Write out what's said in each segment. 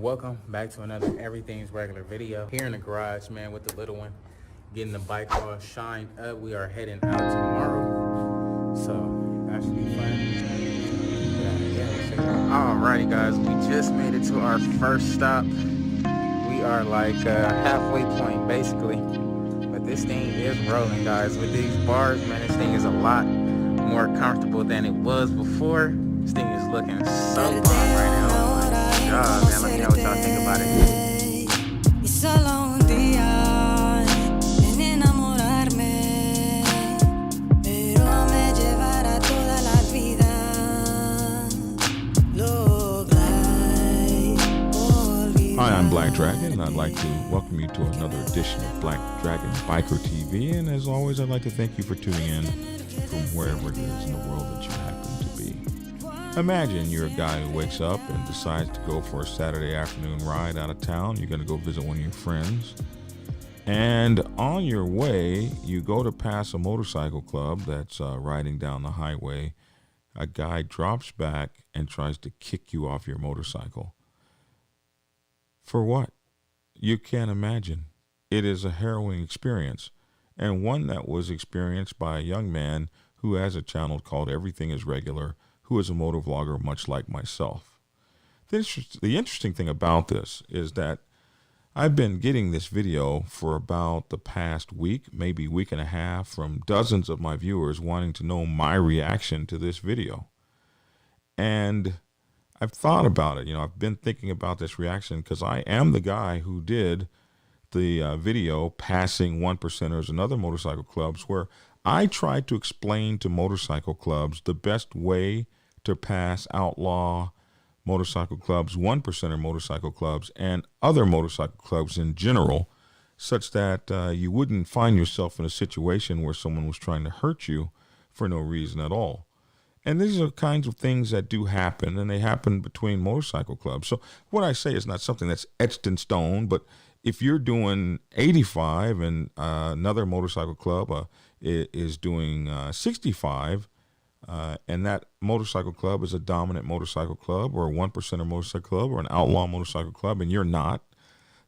welcome back to another Everything's Regular video. Here in the garage, man, with the little one, getting the bike all shined up. We are heading out tomorrow, so that should be fun. Alrighty, guys, we just made it to our first stop. We are like halfway point, basically. But this thing is rolling, guys. With these bars, man, this thing is a lot more comfortable than it was before. This thing is looking so bomb right now. Oh my God, man, let me know what y'all think about it. Hi, I'm Black Dragon, and I'd like to welcome you to another edition of Black Dragon Biker TV. And as always, I'd like to thank you for tuning in from wherever it is in the world that you happen to be. Imagine you're a guy who wakes up and decides to go for a Saturday afternoon ride out of town. You're going to go visit one of your friends. And on your way, you go to pass a motorcycle club that's riding down the highway. A guy drops back and tries to kick you off your motorcycle. For what? You can't imagine. It is a harrowing experience, and one that was experienced by a young man who has a channel called Everything is Regular, who is a motor vlogger much like myself. The interesting thing about this is that I've been getting this video for about the past week, maybe week and a half, from dozens of my viewers wanting to know my reaction to this video. And I've thought about it. I've been thinking about this reaction because I am the guy who did the video passing one percenters and other motorcycle clubs, where I tried to explain to motorcycle clubs the best way to pass outlaw motorcycle clubs, one percenter motorcycle clubs, and other motorcycle clubs in general, such that you wouldn't find yourself in a situation where someone was trying to hurt you for no reason at all. And these are kinds of things that do happen, and they happen between motorcycle clubs. So what I say is not something that's etched in stone, but if you're doing 85 and another motorcycle club is doing 65, and that motorcycle club is a dominant motorcycle club or a one percenter motorcycle club or an outlaw motorcycle club, and you're not,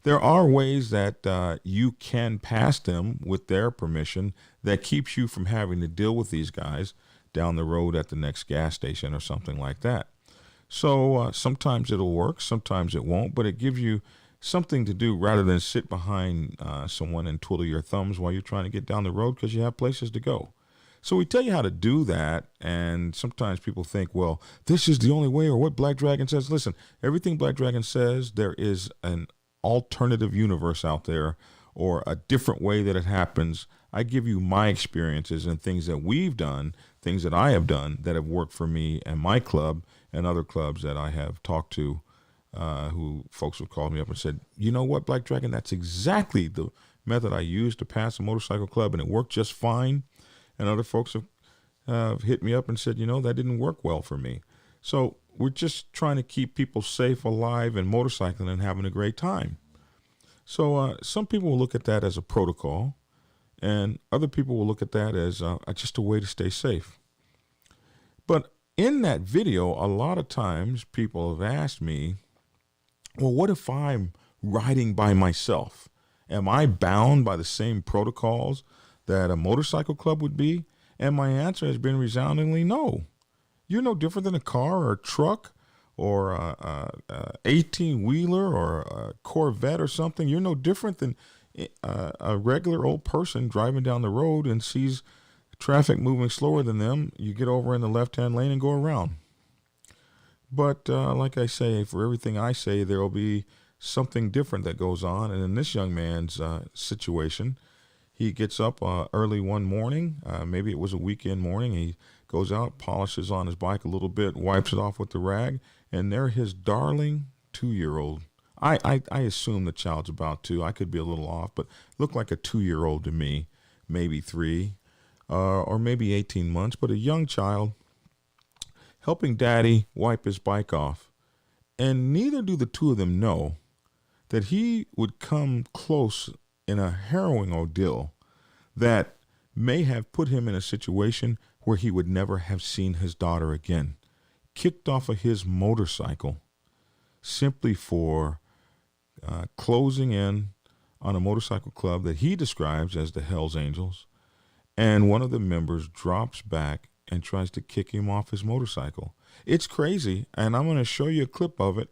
there are ways that you can pass them with their permission that keeps you from having to deal with these guys down the road at the next gas station or something like that. So sometimes it'll work, sometimes it won't, but it gives you something to do rather than sit behind someone and twiddle your thumbs while you're trying to get down the road because you have places to go. So we tell you how to do that, and sometimes people think, well, this is the only way, or what Black Dragon says. Listen, everything Black Dragon says, there is an alternative universe out there or a different way that it happens. I give you my experiences and things that we've done, things that I have done that have worked for me and my club and other clubs that I have talked to, who folks have called me up and said, you know what, Black Dragon, that's exactly the method I used to pass a motorcycle club, and it worked just fine. And other folks have hit me up and said, that didn't work well for me. So we're just trying to keep people safe, alive, and motorcycling and having a great time. So some people will look at that as a protocol, and other people will look at that as just a way to stay safe. But in that video, a lot of times people have asked me, well, what if I'm riding by myself? Am I bound by the same protocols that a motorcycle club would be? And my answer has been resoundingly no. You're no different than a car or a truck or a 18-wheeler or a Corvette or something. You're no different than a regular old person driving down the road and sees traffic moving slower than them. You get over in the left-hand lane and go around. But like I say, for everything I say, there will be something different that goes on. And in this young man's situation, he gets up early one morning, maybe it was a weekend morning. He goes out, polishes on his bike a little bit, wipes it off with the rag, and there his darling 2-year-old. I assume the child's about 2. I could be a little off, but looked like a 2-year-old to me, maybe 3, or maybe 18 months, but a young child helping daddy wipe his bike off. And neither do the two of them know that he would come close in a harrowing ordeal that may have put him in a situation where he would never have seen his daughter again, kicked off of his motorcycle simply for closing in on a motorcycle club that he describes as the Hells Angels, and one of the members drops back and tries to kick him off his motorcycle. It's crazy, and I'm going to show you a clip of it.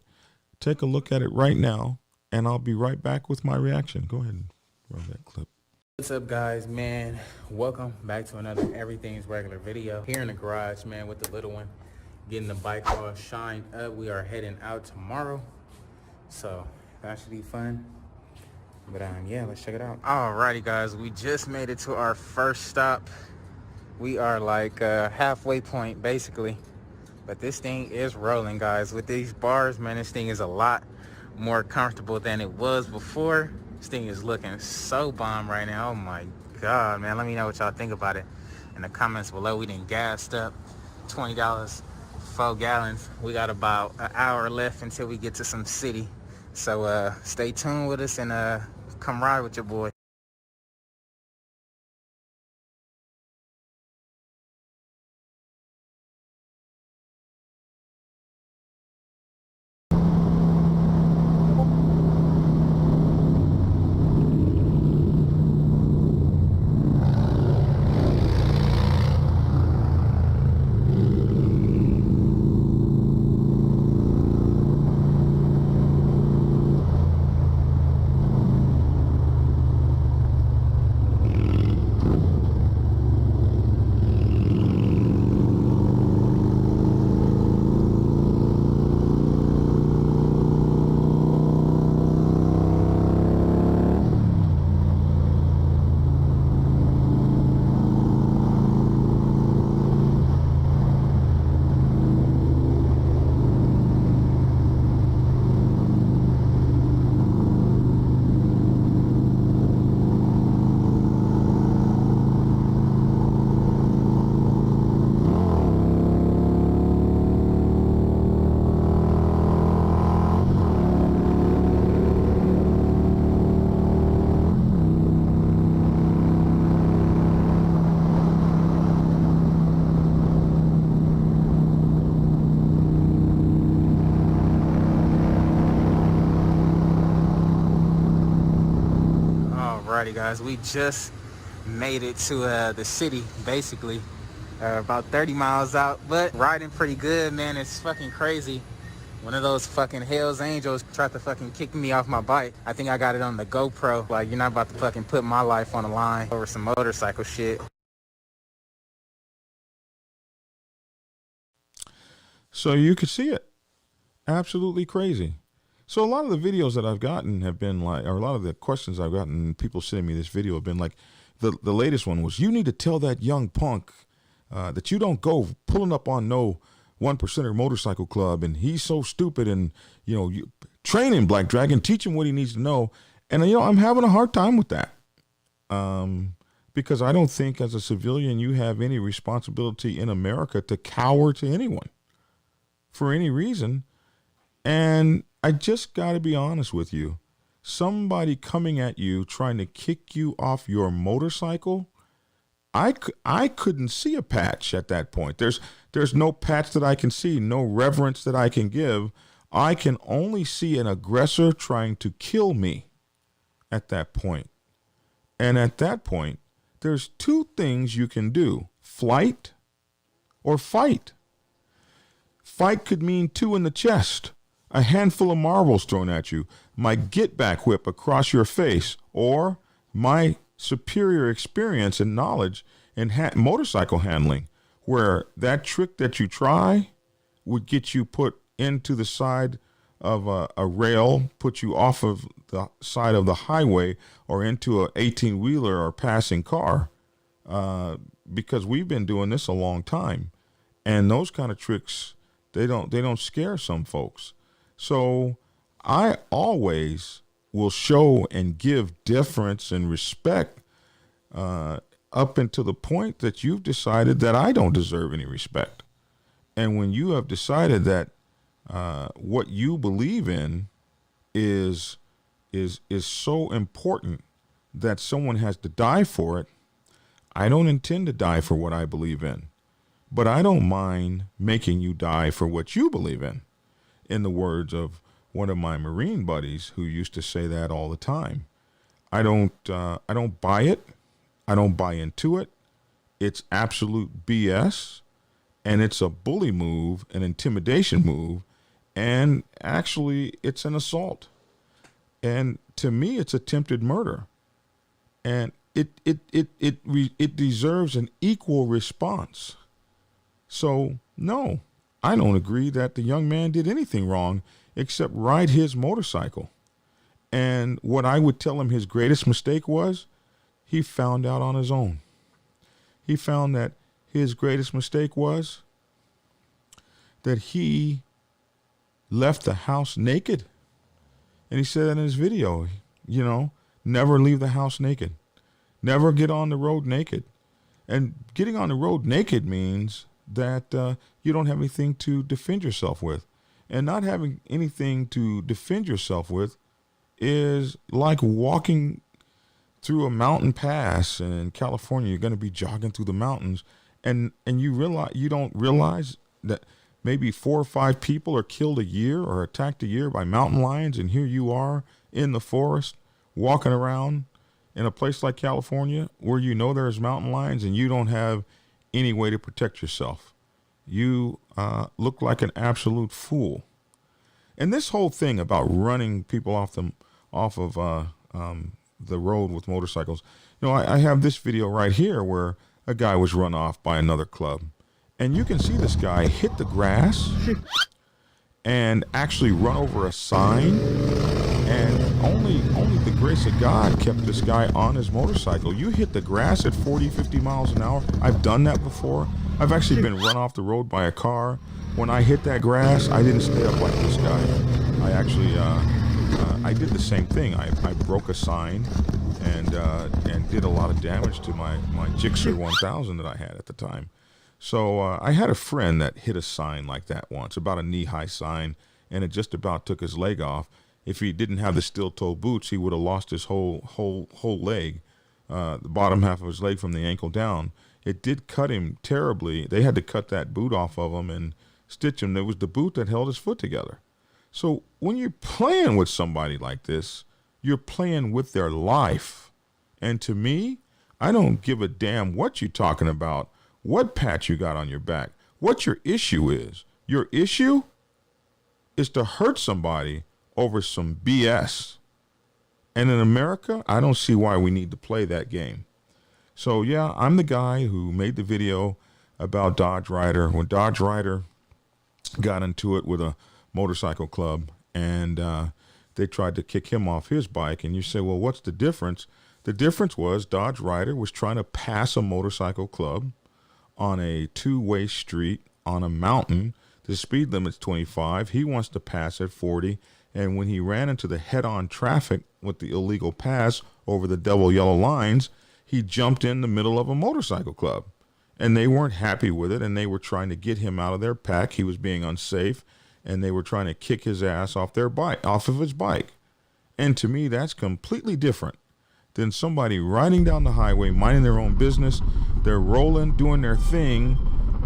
Take a look at it right now, and I'll be right back with my reaction. Go ahead and run that clip. What's up, guys, man? Welcome back to another Everything's Regular video. Here in the garage, man, with the little one, getting the bike all shined up. We are heading out tomorrow, so that should be fun. But yeah, let's check it out. Alrighty, guys, we just made it to our first stop. We are like halfway point, basically. But this thing is rolling, guys. With these bars, man, this thing is a lot more comfortable than it was before. This thing is looking so bomb right now. Oh my God, man. Let me know what y'all think about it in the comments below. We done gassed up $20, 4 gallons. We got about an hour left until we get to some city. So stay tuned with us and come ride with your boy. Alrighty, guys, we just made it to the city, basically. About 30 miles out, but riding pretty good, man. It's fucking crazy. One of those fucking Hells Angels tried to fucking kick me off my bike. I think I got it on the GoPro. Like, you're not about to fucking put my life on the line over some motorcycle shit. So you could see it. Absolutely crazy. So a lot of the videos that I've gotten have been like, or a lot of the questions I've gotten, people sending me this video have been like, the latest one was, you need to tell that young punk that you don't go pulling up on no 1%er motorcycle club, and he's so stupid, and you train him, Black Dragon, teach him what he needs to know. And I'm having a hard time with that, because I don't think as a civilian you have any responsibility in America to cower to anyone for any reason. And I just got to be honest with you. Somebody coming at you trying to kick you off your motorcycle, I couldn't see a patch at that point. There's no patch that I can see, no reverence that I can give. I can only see an aggressor trying to kill me at that point. And at that point, there's two things you can do: flight or fight. Fight could mean 2 in the chest, a handful of marbles thrown at you, my get-back whip across your face, or my superior experience and knowledge in motorcycle handling, where that trick that you try would get you put into the side of a rail, put you off of the side of the highway or into a 18-wheeler or passing car, because we've been doing this a long time. And those kind of tricks, they don't scare some folks. So I always will show and give deference and respect up until the point that you've decided that I don't deserve any respect. And when you have decided that what you believe in is so important that someone has to die for it, I don't intend to die for what I believe in. But I don't mind making you die for what you believe in the words of one of my Marine buddies who used to say that all the time. I don't buy it. I don't buy into it. It's absolute BS, and it's a bully move, an intimidation move, and actually it's an assault. And to me, it's attempted murder, and it deserves an equal response. So no, I don't agree that the young man did anything wrong except ride his motorcycle. And what I would tell him his greatest mistake was, he found out on his own. He found that his greatest mistake was that he left the house naked. And he said that in his video, never leave the house naked. Never get on the road naked. And getting on the road naked means that you don't have anything to defend yourself with. And not having anything to defend yourself with is like walking through a mountain pass in California. You're going to be jogging through the mountains, and you don't realize that maybe 4 or 5 people are killed a year or attacked a year by mountain lions, and here you are in the forest walking around in a place like California where there's mountain lions and you don't have any way to protect yourself. You look like an absolute fool. And this whole thing about running people off of the road with motorcycles, I have this video right here where a guy was run off by another club, and you can see this guy hit the grass and actually run over a sign, and only the grace of God kept this guy on his motorcycle. You hit the grass at 40, 50 miles an hour. I've done that before. I've actually been run off the road by a car. When I hit that grass, I didn't stay up like this guy. I actually, I did the same thing. I broke a sign and did a lot of damage to my Gixxer 1000 that I had at the time. So I had a friend that hit a sign like that once, about a knee-high sign, and it just about took his leg off. If he didn't have the steel-toe boots, he would have lost his whole leg, the bottom half of his leg from the ankle down. It did cut him terribly. They had to cut that boot off of him and stitch him. It was the boot that held his foot together. So when you're playing with somebody like this, you're playing with their life. And to me, I don't give a damn what you're talking about, what patch you got on your back, what your issue is. Your issue is to hurt somebody over some BS. And in America, I don't see why we need to play that game. So yeah, I'm the guy who made the video about Dodge Rider. When Dodge Rider got into it with a motorcycle club, and they tried to kick him off his bike, and you say, well, what's the difference? The difference was Dodge Rider was trying to pass a motorcycle club on a two-way street on a mountain. The speed limit's 25. He wants to pass at 40. And when he ran into the head-on traffic with the illegal pass over the double yellow lines, he jumped in the middle of a motorcycle club. And they weren't happy with it, and they were trying to get him out of their pack. He was being unsafe, and they were trying to kick his ass off of his bike. And to me, that's completely different than somebody riding down the highway, minding their own business. They're rolling, doing their thing.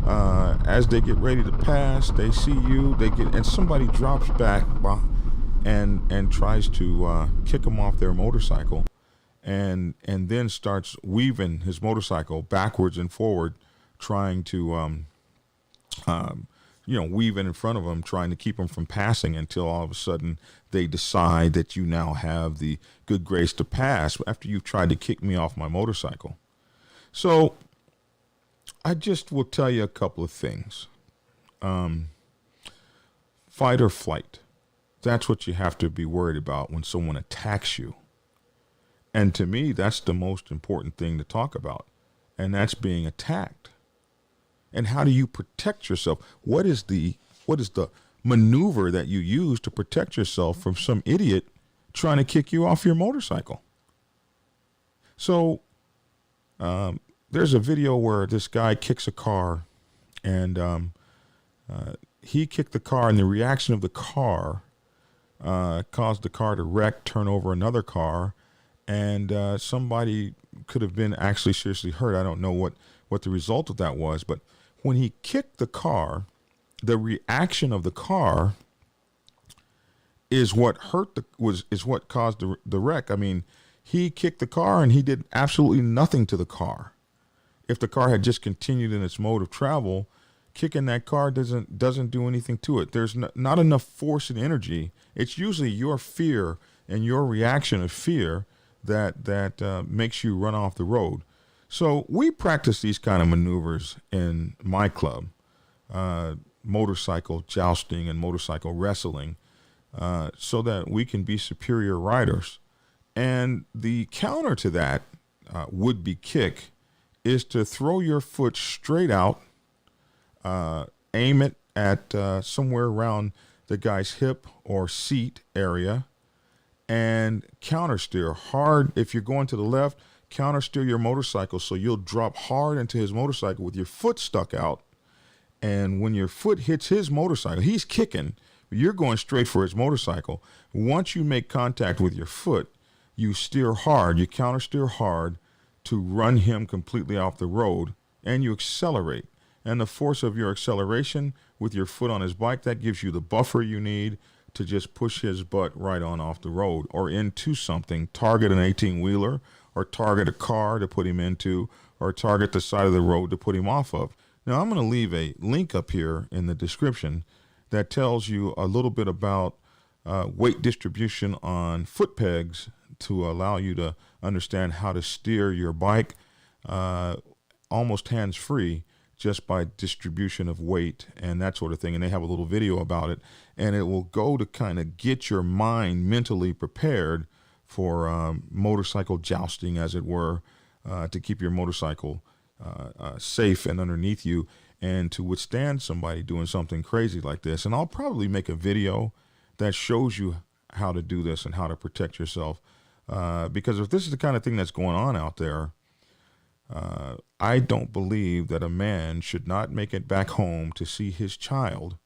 As they get ready to pass, they see you, and somebody drops back and tries to kick them off their motorcycle, and then starts weaving his motorcycle backwards and forward, trying to weave in front of them, trying to keep them from passing, until all of a sudden they decide that you now have the good grace to pass after you've tried to kick me off my motorcycle. So I just will tell you a couple of things. Fight or flight. That's what you have to be worried about when someone attacks you. And to me, that's the most important thing to talk about. And that's being attacked. And how do you protect yourself? What is the maneuver that you use to protect yourself from some idiot trying to kick you off your motorcycle? So there's a video where this guy kicks a car, and he kicked the car, and the reaction of the car caused the car to wreck, turn over another car, and somebody could have been actually seriously hurt. I don't know what the result of that was, but when he kicked the car, the reaction of the car is what hurt is what caused the wreck. I mean, he kicked the car and he did absolutely nothing to the car. If the car had just continued in its mode of travel, kicking that car doesn't do anything to it. There's not enough force and energy. It's usually your fear and your reaction of fear that makes you run off the road. So we practice these kind of maneuvers in my club, motorcycle jousting and motorcycle wrestling, so that we can be superior riders. And the counter to that would-be kick is to throw your foot straight out, aim it at somewhere around the guy's hip or seat area, and counter steer hard. If you're going to the left, counter steer your motorcycle so you'll drop hard into his motorcycle with your foot stuck out. And when your foot hits his motorcycle, he's kicking, you're going straight for his motorcycle. Once you make contact with your foot, you steer hard, you counter steer hard to run him completely off the road, and you accelerate. And the force of your acceleration with your foot on his bike, that gives you the buffer you need to just push his butt right on off the road or into something, target an 18-wheeler or target a car to put him into or target the side of the road to put him off of. Now, I'm going to leave a link up here in the description that tells you a little bit about weight distribution on foot pegs to allow you to understand how to steer your bike almost hands-free just by distribution of weight and that sort of thing. And they have a little video about it, and it will go to kind of get your mind mentally prepared for motorcycle jousting, as it were, to keep your motorcycle safe and underneath you and to withstand somebody doing something crazy like this. And I'll probably make a video that shows you how to do this and how to protect yourself. Because if this is the kind of thing that's going on out there, I don't believe that a man should not make it back home to see his child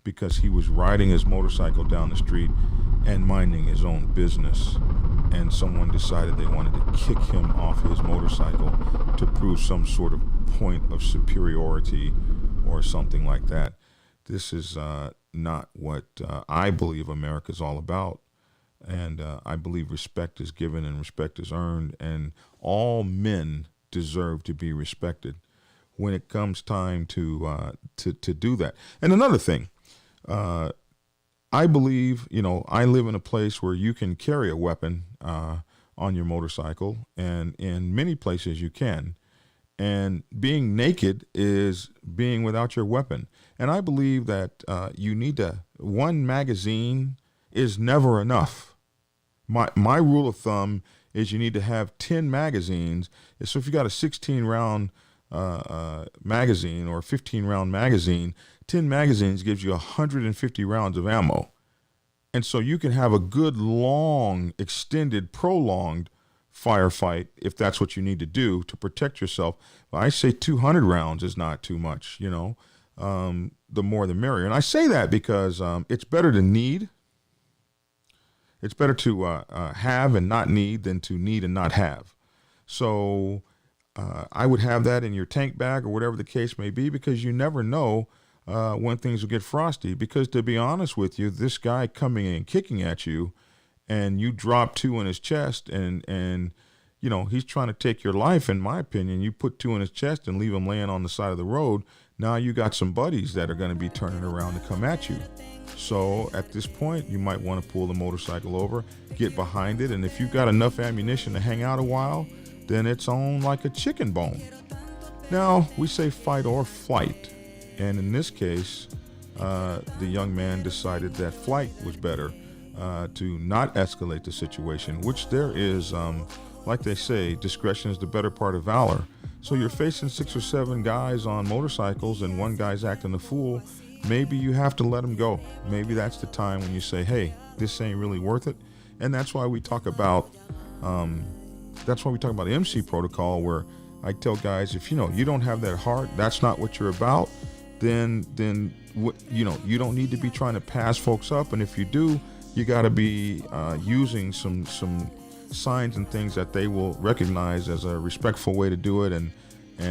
because he was riding his motorcycle down the street and minding his own business, and someone decided they wanted to kick him off his motorcycle to prove some sort of point of superiority or something like that. This is not what I believe America's all about. And I believe respect is given and respect is earned, and all men deserve to be respected when it comes time to do that. And another thing, I believe, I live in a place where you can carry a weapon on your motorcycle, and in many places you can. And being naked is being without your weapon. And I believe that you need one magazine is never enough. My rule of thumb is you need to have 10 magazines. So if you got a 16-round magazine or a 15-round magazine, 10 magazines gives you 150 rounds of ammo. And so you can have a good, long, extended, prolonged firefight if that's what you need to do to protect yourself. I say 200 rounds is not too much, the more the merrier. And I say that because it's better to need. It's better to have and not need than to need and not have. So I would have that in your tank bag or whatever the case may be, because you never know when things will get frosty. Because to be honest with you, this guy coming in kicking at you and you drop 2 in his chest and he's trying to take your life, in my opinion, you put 2 in his chest and leave him laying on the side of the road. Now you got some buddies that are going to be turning around to come at you. So at this point, you might want to pull the motorcycle over, get behind it, and if you've got enough ammunition to hang out a while, then it's on like a chicken bone. Now, we say fight or flight, and in this case, the young man decided that flight was better, to not escalate the situation, which there is, like they say, discretion is the better part of valor. So you're facing 6 or 7 guys on motorcycles and one guy's acting a fool. Maybe you have to let him go. Maybe that's the time when you say, hey, this ain't really worth it. And that's why we talk about the MC protocol, where I tell guys, if you don't have that heart, that's not what you're about, then you don't need to be trying to pass folks up. And if you do, you got to be using some signs and things that they will recognize as a respectful way to do it. And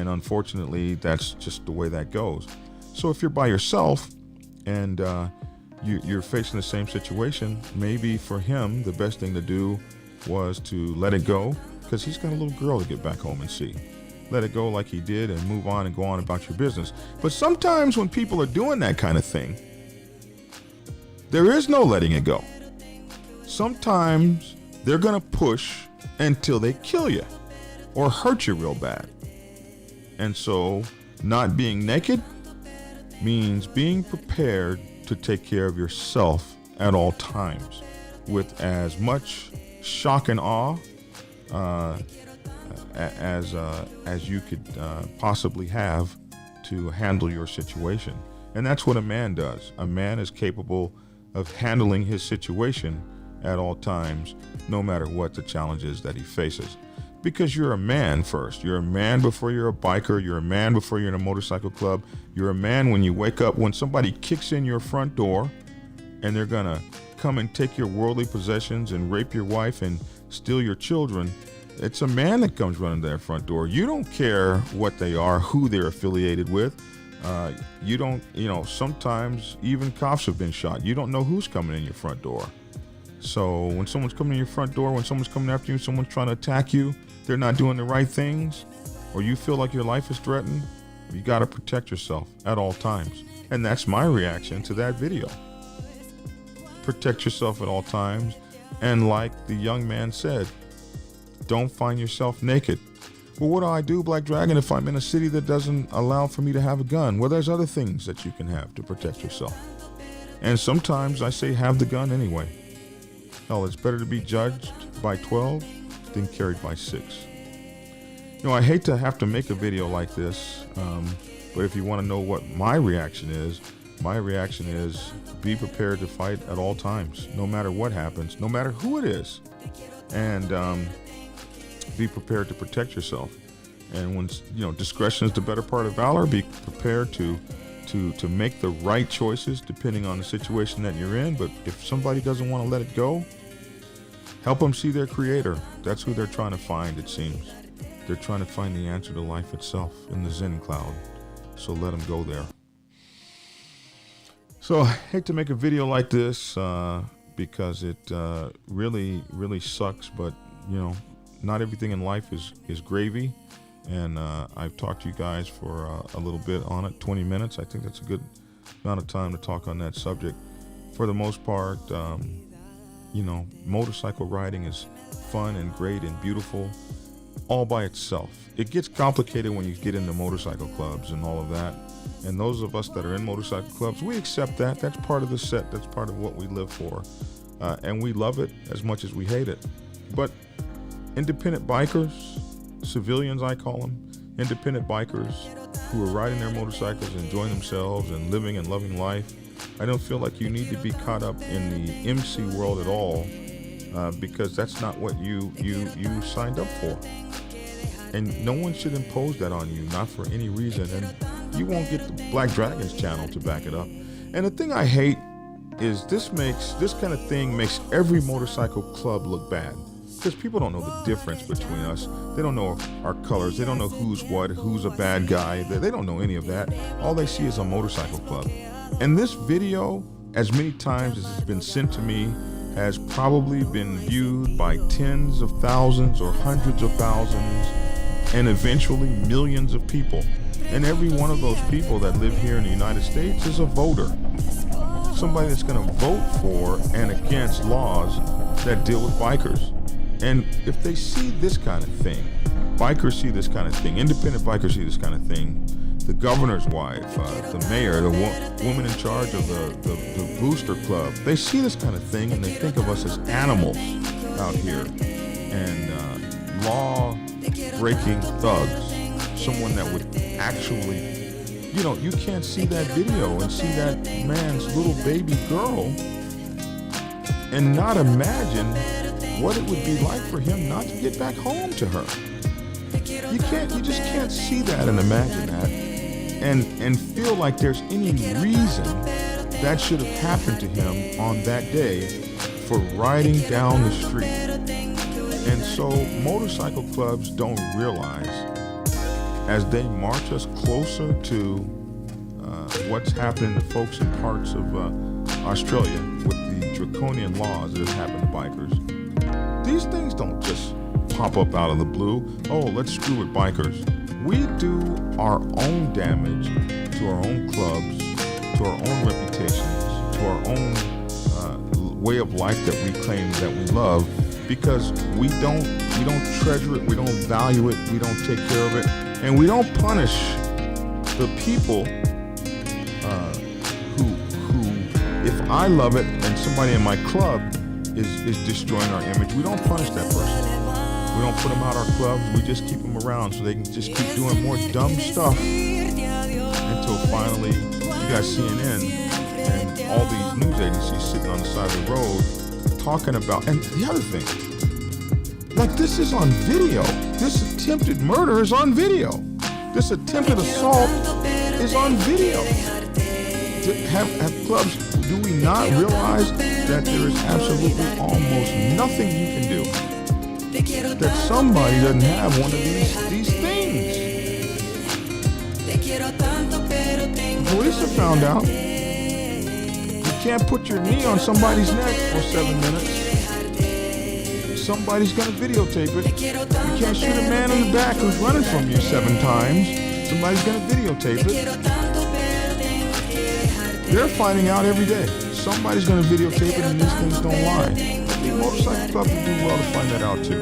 unfortunately, that's just the way that goes. So if you're by yourself and you're facing the same situation. Maybe for him, the best thing to do was to let it go, because he's got a little girl to get back home and see. Let it go like he did and move on and go on about your business. But sometimes when people are doing that kind of thing, there is no letting it go. Sometimes they're going to push until they kill you or hurt you real bad. And so not being naked means being prepared to take care of yourself at all times with as much shock and awe as you could possibly have to handle your situation. And that's what a man does. A man is capable of handling his situation at all times, no matter what the challenge is that he faces. Because you're a man first. You're a man before you're a biker. You're a man before you're in a motorcycle club. You're a man when you wake up, when somebody kicks in your front door and they're gonna come and take your worldly possessions and rape your wife and steal your children. It's a man that comes running to their front door. You don't care what they are, who they're affiliated with. You don't, sometimes even cops have been shot. You don't know who's coming in your front door. So when someone's coming in your front door, when someone's coming after you, someone's trying to attack you, they're not doing the right things, or you feel like your life is threatened, you got to protect yourself at all times. And that's my reaction to that video. Protect yourself at all times. And like the young man said, don't find yourself naked. Well, what do I do, Black Dragon, if I'm in a city that doesn't allow for me to have a gun? Well, there's other things that you can have to protect yourself. And sometimes I say have the gun anyway. Hell, it's better to be judged by 12 than carried by 6. I hate to have to make a video like this, but if you want to know what my reaction is be prepared to fight at all times, no matter what happens, no matter who it is. And be prepared to protect yourself. And when discretion is the better part of valor, be prepared to make the right choices depending on the situation that you're in. But if somebody doesn't want to let it go, help them see their creator. That's who they're trying to find, it seems. They're trying to find the answer to life itself in the Zen cloud. So let them go there. So I hate to make a video like this because it really, really sucks. But, not everything in life is gravy. And I've talked to you guys for a little bit on it, 20 minutes. I think that's a good amount of time to talk on that subject. For the most part, motorcycle riding is fun and great and beautiful all by itself. It gets complicated when you get into motorcycle clubs and all of that. And those of us that are in motorcycle clubs, we accept that. That's part of the set. That's part of what we live for. And we love it as much as we hate it. But independent bikers, civilians I call them, independent bikers who are riding their motorcycles, enjoying themselves and living and loving life, I don't feel like you need to be caught up in the MC world at all, because that's not what you signed up for. And no one should impose that on you, not for any reason. And you won't get the Black Dragons channel to back it up. And the thing I hate is this kind of thing makes every motorcycle club look bad. Because people don't know the difference between us. They don't know our colors. They don't know who's what, who's a bad guy. They don't know any of that. All they see is a motorcycle club. And this video, as many times as it's been sent to me, has probably been viewed by tens of thousands or hundreds of thousands, and eventually millions of people. And every one of those people that live here in the United States is a voter. Somebody that's going to vote for and against laws that deal with bikers. And if they see this kind of thing, bikers see this kind of thing, independent bikers see this kind of thing, the governor's wife, the mayor, the woman in charge of the booster club, they see this kind of thing and they think of us as animals out here. And law-breaking thugs, someone that would actually, you can't see that video and see that man's little baby girl and not imagine what it would be like for him not to get back home to her. You just can't see that and imagine that and feel like there's any reason that should have happened to him on that day for riding down the street. And so motorcycle clubs don't realize, as they march us closer to what's happening to folks in parts of Australia with the draconian laws that have happened to bikers, these things don't just pop up out of the blue. Oh, let's screw with bikers. We do our own damage to our own clubs, to our own reputations, to our own way of life that we claim that we love, because we don't treasure it, we don't value it, we don't take care of it, and we don't punish the people who, if I love it and somebody in my club is destroying our image, we don't punish that person. We don't put them out our clubs. We just keep them around so they can just keep doing more dumb stuff until finally you got CNN and all these news agencies sitting on the side of the road talking about. And the other thing, like, this is on video. This attempted murder is on video. This attempted assault is on video. Have clubs, do we not realize that there is absolutely almost nothing you can do that somebody doesn't have one of these things? The police have found out you can't put your knee on somebody's neck for 7 minutes. Somebody's going to videotape it. You can't shoot a man in the back who's running from you 7 times. Somebody's going to videotape it. They're finding out every day. Somebody's going to videotape it, and these things don't lie. The motorcycle club would do well to find that out too.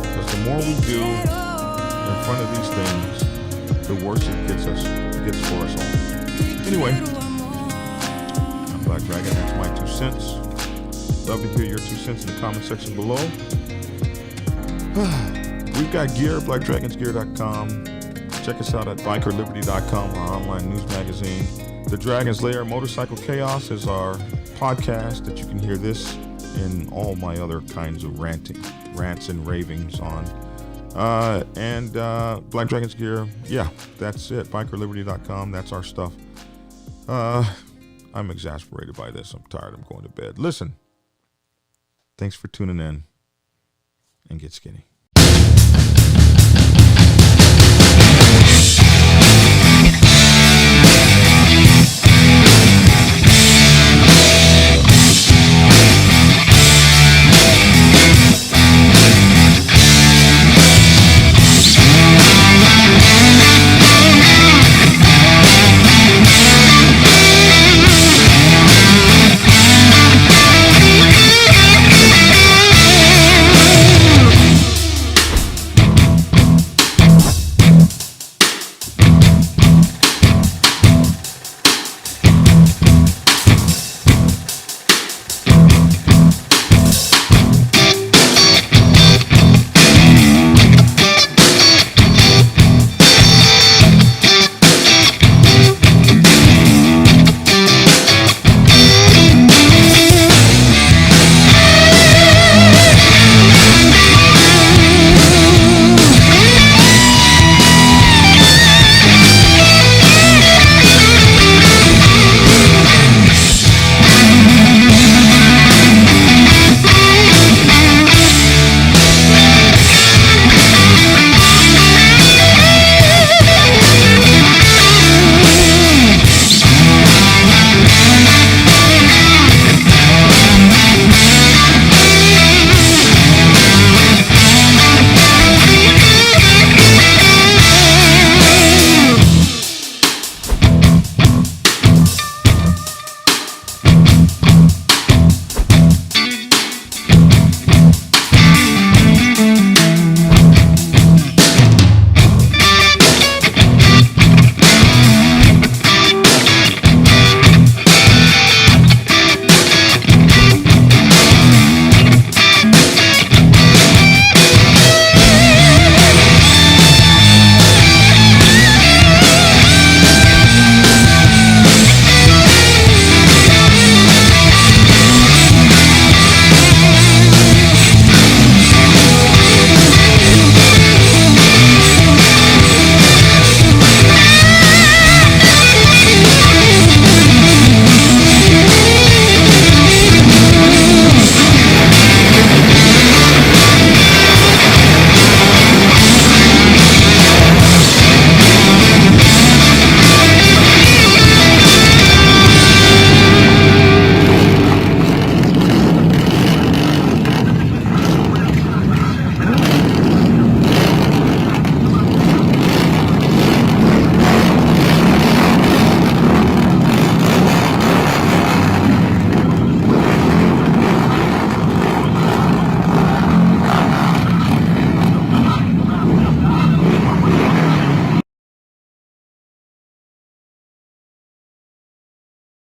Because the more we do in front of these things, the worse it gets for us all. Anyway, I'm Black Dragon. That's my 2 cents. Love to hear your 2 cents in the comment section below. We've got gear, blackdragonsgear.com. Check us out at bikerliberty.com, our online news magazine. The Dragon's Lair Motorcycle Chaos is our podcast that you can hear this and all my other kinds of rants and ravings on. And Black Dragon's Gear, yeah, that's it. Bikerliberty.com, that's our stuff. I'm exasperated by this. I'm tired. I'm going to bed. Listen, thanks for tuning in, and get skinny.